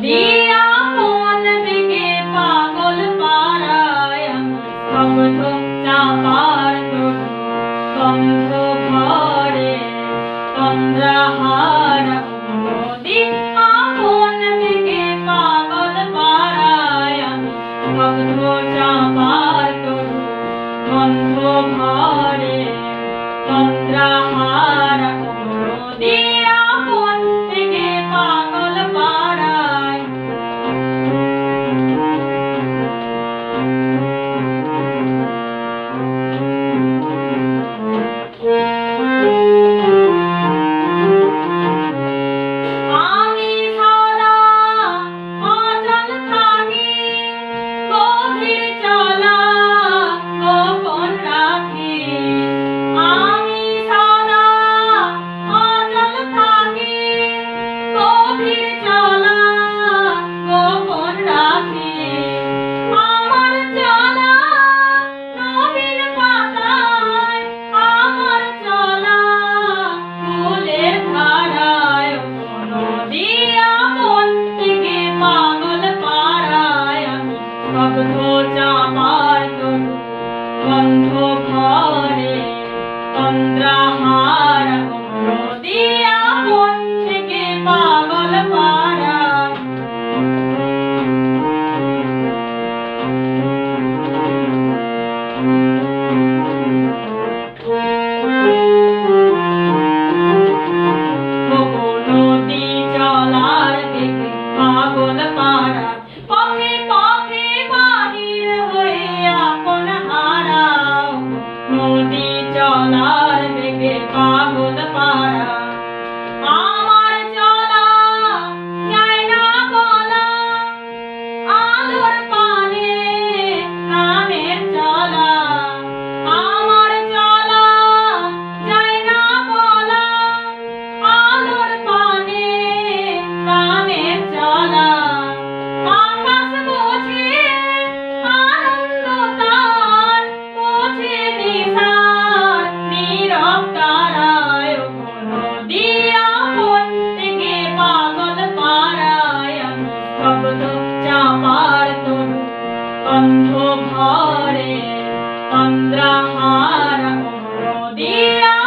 দিয়া মন বেগে পাগল পাড়ায় আমি স্তব্ধ চাপার তরু গন্ধ ভরে তন্দ্রাহারা দিয়া মন বেগে পাগল পাড়ায় আমি স্তব্ধ চাপার তরু গন্ধ ভরে তন্দ্রাহারা দিয়া মন বেগে পাগল পাড়ায় আমি সদা অচল থাকি গভীর চলা গোপন রাখি আমি সদা অচল থাকি গভীর চলা গোপন রাখি আমার চলা নবীন পাতায় আমার চলা ফুলের ধারায় নদিয়া মন থেকে পাগল পাড়ায় আমি স্তব্ধ চাপার তরু গন্ধ ভরে তন্দ্রাহারা নদিয়া মন থেকে পাগল পাড়ায় নদী চলার বেগে পাগল পাড়া পথে পথে বাহির হয়ে আপন হারাও নদী চলার বেগে পাগল পাড়া আমার চলা যায় না বলা আলোর পানে প্রাণের চলা আমার চলা যায় না বলা আলোর পানে প্রাণের চলা আকাশ বোঝে আনন্দ তার বোঝে নিশার নীরব তারায় নদিয়া মন থেকে পাগল পাড়ায় আমি স্তব্ধ চাপার তরু গন্ধ ভরে তন্দ্রাহারা নদিয়া